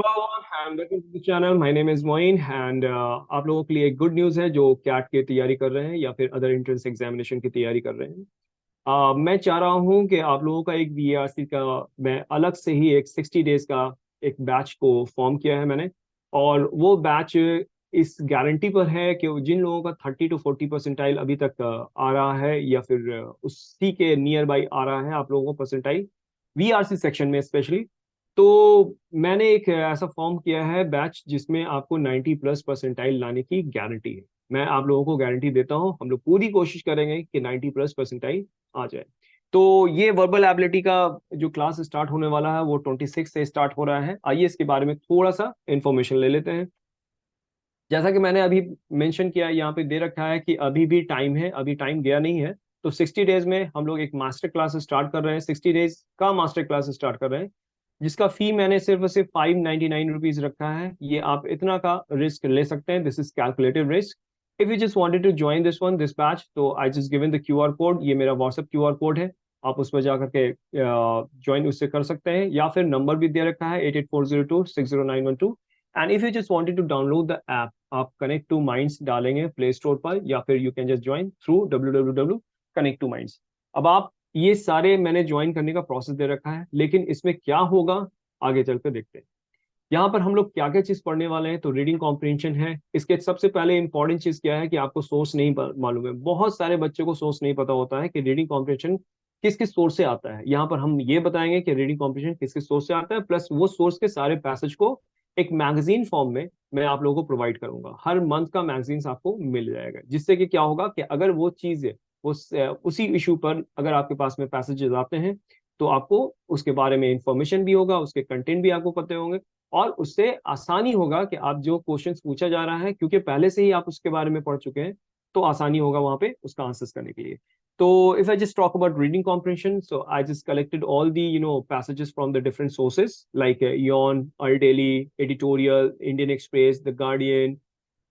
Hello and welcome to the channel. My name is Moin and आप लोगों के लिए एक गुड न्यूज़ है जो कैट की तैयारी कर रहे हैं या फिर अदर एंट्रेंस एग्जामिनेशन की तैयारी कर रहे हैं। मैं चाह रहा हूं कि आप लोगों का एक बीएआरसी का मैं अलग से ही एक 60 डेज का एक बैच को फॉर्म किया है मैंने। और वो बैच इस गारंटी पर है कि जिन लोगों का 30 to 40 परसेंटाइल अभी तक आ रहा है या फिर उसी के नियर बाई आ रहा है आप लोगों को परसेंटाइल वीआरसी सेक्शन में स्पेशली। तो मैंने एक ऐसा फॉर्म किया है बैच जिसमें आपको 90+ परसेंटाइल लाने की गारंटी है। मैं आप लोगों को गारंटी देता हूं, हम लोग पूरी कोशिश करेंगे कि 90+ परसेंटाइल आ जाए। तो ये वर्बल एबिलिटी का जो क्लास स्टार्ट होने वाला है वो 26 से स्टार्ट हो रहा है। आइए इसके बारे में थोड़ा सा इंफॉर्मेशन ले लेते हैं। जैसा कि मैंने अभी मेंशन किया, यहाँ पे दे रखा है कि अभी भी टाइम है, अभी टाइम गया नहीं है। तो 60 डेज में हम लोग एक मास्टर क्लास स्टार्ट कर रहे हैं, 60 डेज का मास्टर क्लास स्टार्ट कर रहे हैं, जिसका फी मैंने सिर्फ और सिर्फ 599 रुपीज रखा है। ये आप इतना का रिस्क ले सकते हैं, this is calculative risk. If you just wanted to join this batch, तो I just given the QR code, ये मेरा व्हाट्सएप क्यूआर कोड है। आप उस पर जाकर के ज्वाइन उससे कर सकते हैं, या फिर नंबर भी दे रखा है 8840260912। And if you just wanted to download the app, आप कनेक्ट टू माइंड्स डालेंगे प्ले स्टोर पर, या फिर you can just join through www.connect2minds। अब आप ये सारे मैंने ज्वाइन करने का प्रोसेस दे रखा है, लेकिन इसमें क्या होगा आगे चलकर देखते हैं। यहाँ पर हम लोग क्या क्या चीज पढ़ने वाले हैं, तो रीडिंग कॉम्प्रिहेंशन है। इसके सबसे पहले इंपॉर्टेंट चीज क्या है कि आपको सोर्स नहीं मालूम है। बहुत सारे बच्चों को सोर्स नहीं पता होता है कि रीडिंग कॉम्प्रिहेंशन किस किस सोर्स से आता है। यहाँ पर हम ये बताएंगे कि रीडिंग कॉम्प्रिहेंशन किस किस सोर्स से आता है, प्लस वो सोर्स के सारे पैसेज को एक मैगजीन फॉर्म में मैं आप लोगों को प्रोवाइड करूंगा। हर मंथ का मैगजीन आपको मिल जाएगा, जिससे कि क्या होगा कि अगर वो चीज है वो उसी इशू पर अगर आपके पास में पैसेजेस आते हैं, तो आपको उसके बारे में इंफॉर्मेशन भी होगा, उसके कंटेंट भी आपको पते होंगे, और उससे आसानी होगा कि आप जो क्वेश्चंस पूछा जा रहा है, क्योंकि पहले से ही आप उसके बारे में पढ़ चुके हैं, तो आसानी होगा वहां पे उसका आंसर्स करने के लिए। तो if I just talk about reading comprehension, so I just collected all the passages from the different sources like Yon, Al Daily, Editorial, Indian Express, The Guardian,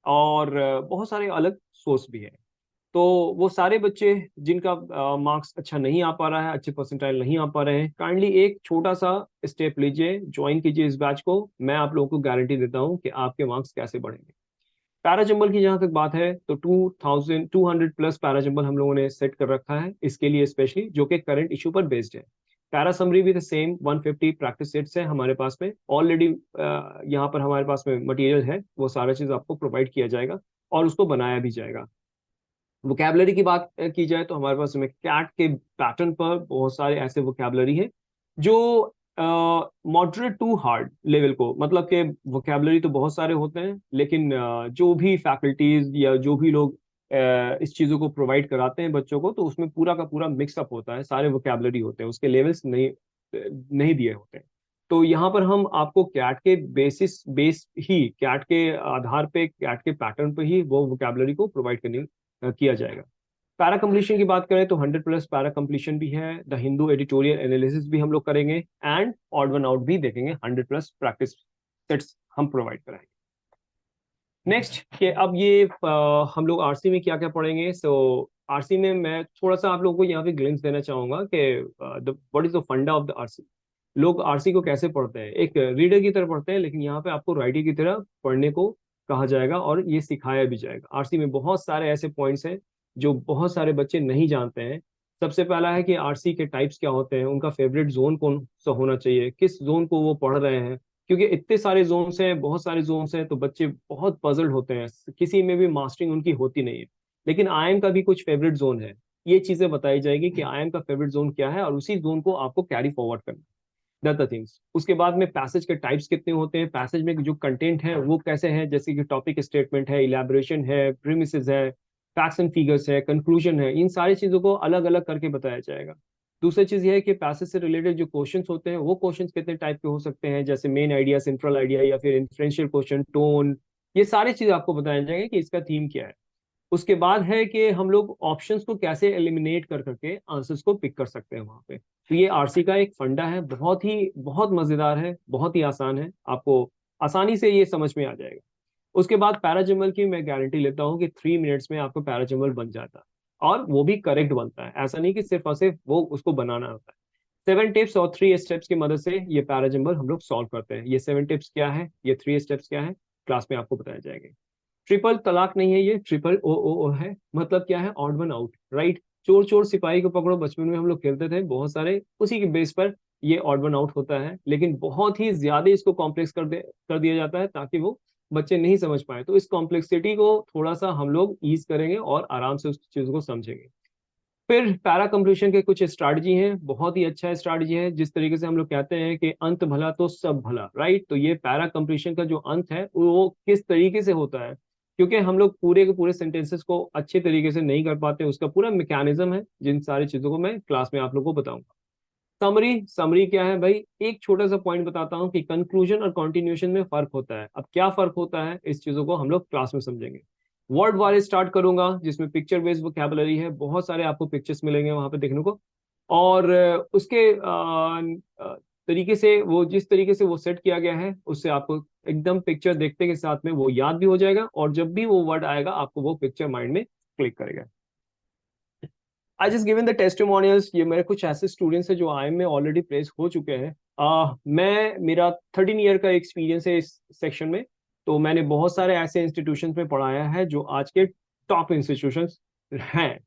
और बहुत सारे अलग सोर्स भी हैं। तो वो सारे बच्चे जिनका मार्क्स अच्छा नहीं आ पा रहा है, अच्छे परसेंटाइल नहीं आ पा रहे हैं, काइंडली एक छोटा सा स्टेप लीजिए, ज्वाइन कीजिए इस बैच को। मैं आप लोगों को गारंटी देता हूं कि आपके मार्क्स कैसे बढ़ेंगे। पैराजंबल की जहां तक बात है, तो 2200+ पैराजंबल हम लोगों ने सेट कर रखा है इसके लिए स्पेशली, जो कि करंट इशू पर बेस्ड है। पैरा समरी भी द सेम 150 प्रैक्टिस सेट्स है हमारे पास में ऑलरेडी। यहाँ पर हमारे पास में मटेरियल है, वो सारा चीज आपको प्रोवाइड किया जाएगा और उसको बनाया भी जाएगा। वोकेबलरी की बात की जाए, तो हमारे पास में कैट के पैटर्न पर बहुत सारे ऐसे वोकेबलरी है जो मॉडरेट टू हार्ड लेवल को, मतलब कि वोकेबलरी तो बहुत सारे होते हैं, लेकिन जो भी फैकल्टीज या जो भी लोग इस चीज़ों को प्रोवाइड कराते हैं बच्चों को, तो उसमें पूरा का पूरा मिक्सअप होता है, सारे वोकेबलरी होते हैं, उसके लेवल्स नहीं नहीं दिए होते हैं। तो यहाँ पर हम आपको कैट के बेस ही, कैट के आधार पे, कैट के पैटर्न पे ही वो वोकेबलरी को प्रोवाइड करने किया जाएगा। पैरा कंप्लीशन की बात करें तो 100+ पैरा कंप्लीशन भी है, द हिंदू एडिटोरियल एनालिसिस भी हम लोग करेंगे, एंड ऑड वन आउट भी देखेंगे। 100+ प्रैक्टिस सेट्स हम प्रोवाइड कराएंगे। नेक्स्ट कि अब ये हम लोग आरसी में क्या क्या पढ़ेंगे। सो आरसी में मैं थोड़ा सा आप लोगों को यहाँ पे ग्लिम्स देना चाहूंगा कि व्हाट इज द फंडा ऑफ द आरसी। लोग आरसी को कैसे पढ़ते हैं, एक रीडर की तरह पढ़ते हैं, लेकिन यहाँ पे आपको राइटर की तरह पढ़ने को कहा जाएगा और ये सिखाया भी जाएगा। आरसी में बहुत सारे ऐसे पॉइंट्स हैं जो बहुत सारे बच्चे नहीं जानते हैं। सबसे पहला है कि आरसी के टाइप्स क्या होते हैं, उनका फेवरेट जोन कौन सा होना चाहिए, किस जोन को वो पढ़ रहे हैं, क्योंकि इतने सारे जोन्स हैं, बहुत सारे जोन्स हैं, तो बच्चे बहुत पजल्ड होते हैं, किसी में भी मास्टरिंग उनकी होती नहीं है। लेकिन आईएम का भी कुछ फेवरेट जोन है, ये चीजें बताई जाएगी कि आईएम का फेवरेट जोन क्या है, और उसी जोन को आपको कैरी फॉरवर्ड करना, दैट द थिंग्स। उसके बाद में पैसेज के टाइप्स कितने होते हैं, पैसेज में जो कंटेंट है वो कैसे है, जैसे कि टॉपिक स्टेटमेंट है, इलेबोरेशन है, प्रीमिसेस है, फैक्ट्स एंड फिगर्स है, कंक्लूजन है, इन सारी चीजों को अलग अलग करके बताया जाएगा। दूसरी चीज ये है कि पैसेज से रिलेटेड जो क्वेश्चंस होते हैं, वो क्वेश्चंस कितने टाइप के हो सकते हैं, जैसे मेन आइडिया, सेंट्रल आइडिया, या फिर इन्फ्रेंशियल क्वेश्चन, टोन, ये सारी चीज आपको बताया जाएगा कि इसका थीम क्या है। उसके बाद है कि हम लोग ऑप्शंस को कैसे एलिमिनेट कर करके आंसर्स को पिक कर सकते हैं वहां पे। तो ये आरसी का एक फंडा है, बहुत मजेदार है, बहुत ही आसान है, आपको आसानी से ये समझ में आ जाएगा। उसके बाद पैराजम्बल की मैं गारंटी लेता हूँ कि 3 मिनट्स में आपको पैराजम्बल बन जाता है, और वो भी करेक्ट बनता है, ऐसा नहीं कि सिर्फ और सिर्फ वो उसको बनाना होता है। 7 टिप्स और 3 स्टेप्स की मदद से ये पैराजंबल हम लोग सॉल्व करते हैं। ये 7 टिप्स क्या है, ये 3 स्टेप्स क्या है, क्लास में आपको बताया जाएगा। ट्रिपल तलाक नहीं है, ये ट्रिपल ओ है। मतलब क्या है, ऑड वन आउट, राइट। चोर चोर सिपाही को पकड़ो बचपन में हम लोग खेलते थे बहुत सारे, उसी के बेस पर ये ऑड वन आउट होता है। लेकिन बहुत ही ज्यादा इसको कॉम्प्लेक्स कर दिया जाता है ताकि वो बच्चे नहीं समझ पाए। तो इस कॉम्प्लेक्सिटी को थोड़ा सा हम लोग ईज करेंगे और आराम से उस चीज को समझेंगे। फिर पैरा कंप्लीशन के कुछ स्ट्रैटेजी हैं, बहुत ही अच्छा स्ट्रैटेजी है। जिस तरीके से हम लोग कहते हैं कि अंत भला तो सब भला, राइट। तो ये पैरा कंप्लीशन का जो अंत है वो किस तरीके से होता है, क्योंकि हम लोग पूरे के पूरे सेंटेंसेस को अच्छे तरीके से नहीं कर पाते, उसका पूरा मैकेनिज्म है, जिन सारी चीजों को मैं क्लास में आप लोगों को बताऊंगा। समरी, समरी क्या है भाई, एक छोटा सा पॉइंट बताता हूँ कि कंक्लूजन और कंटिन्यूएशन में फर्क होता है। अब क्या फर्क होता है, इस चीजों को हम लोग क्लास में समझेंगे। वर्ड वाले स्टार्ट करूंगा, जिसमें पिक्चर बेस्ड वोकैबुलरी है, बहुत सारे आपको पिक्चर्स मिलेंगे वहां पे देखने को। और उसके तरीके से, वो जिस तरीके से वो सेट किया गया है, उससे आपको एकदम पिक्चर देखते के साथ में वो याद भी हो जाएगा, और जब भी वो वर्ड आएगा आपको वो पिक्चर माइंड में क्लिक करेगा। आई जस्ट गिवन द टेस्टिमोनियल्स। ये मेरे कुछ ऐसे स्टूडेंट्स हैं जो आई में ऑलरेडी प्लेस हो चुके हैं। मेरा 13 ईयर का एक्सपीरियंस है इस सेक्शन में। तो मैंने बहुत सारे ऐसे इंस्टीट्यूशंस में पढ़ाया है जो आज के टॉप इंस्टीट्यूशंस हैं।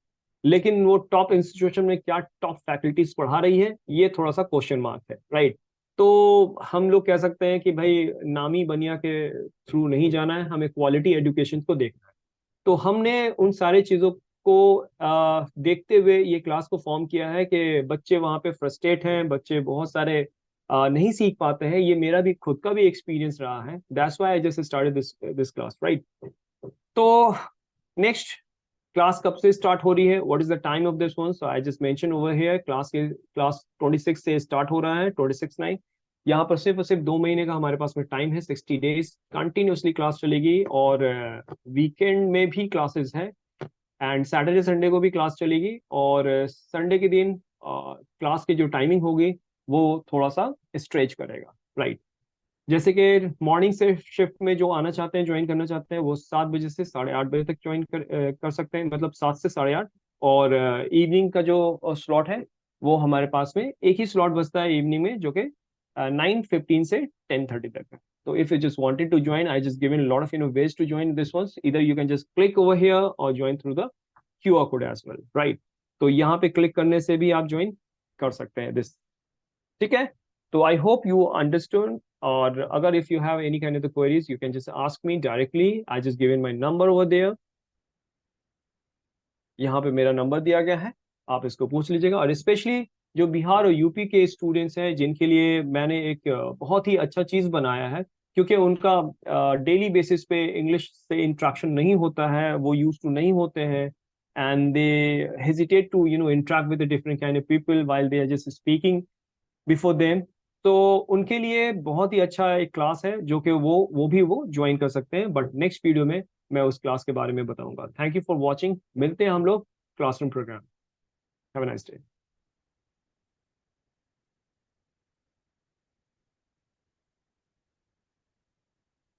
लेकिन वो टॉप इंस्टीट्यूशन में क्या टॉप फैकल्टीज पढ़ा रही है, ये थोड़ा सा क्वेश्चन मार्क है, राइट। तो हम लोग कह सकते हैं कि भाई नामी बनिया के थ्रू नहीं जाना है, हमें क्वालिटी एजुकेशन को देखना है। तो हमने उन सारे चीजों को देखते हुए ये क्लास को फॉर्म किया है कि बच्चे वहाँ पे फ्रस्ट्रेट हैं, बच्चे बहुत सारे नहीं सीख पाते हैं। ये मेरा भी खुद का भी एक्सपीरियंस रहा है, that's why I just started this this class, right. तो नेक्स्ट क्लास कब से स्टार्ट हो रही है, what is the time of this one, so I just mention over here, class 26 से स्टार्ट हो रहा है, 26/9। यहाँ पर सिर्फ और सिर्फ 2 महीने का हमारे पास में टाइम है, 60 डेज कंटिन्यूसली क्लास चलेगी, और वीकेंड में भी क्लासेस हैं, एंड सैटरडे संडे को भी क्लास चलेगी। और संडे के दिन क्लास की जो टाइमिंग होगी वो थोड़ा सा स्ट्रेच करेगा, राइट। जैसे कि मॉर्निंग से शिफ्ट में जो आना चाहते हैं, ज्वाइन करना चाहते हैं, वो 7 बजे से 8:30 बजे तक ज्वाइन कर सकते हैं, मतलब 7 से 8:30। और इवनिंग का जो स्लॉट है वो हमारे पास में एक ही स्लॉट बचता है इवनिंग में, जो कि 9:15 से 10:30 तक है। तो if you just wanted to join, I just given a lot of ways to join this ones. Either you can just click over here or join through the QR code as well, right? तो यहाँ पे click करने से भी आप join कर सकते हैं दिस, ठीक है। तो आई होप यू अंडरस्टूड। और अगर if you have any kind of the queries, you can just ask me directly. I just given my number over there, यहाँ पे मेरा नंबर दिया गया है, आप इसको पूछ लीजिएगा। और स्पेशली जो बिहार और यूपी के स्टूडेंट्स हैं, जिनके लिए मैंने एक बहुत ही अच्छा चीज बनाया है, क्योंकि उनका डेली बेसिस पे इंग्लिश से इंट्रैक्शन नहीं होता है, वो यूज टू नहीं होते हैं, and they hesitate to interact with different kind of people while they are just speaking before them. तो उनके लिए बहुत ही अच्छा एक क्लास है, जो कि वो ज्वाइन कर सकते हैं। बट नेक्स्ट वीडियो में मैं उस क्लास के बारे में बताऊंगा। थैंक यू फॉर वॉचिंग, मिलते हैं हम लोग classroom program. Have a nice day.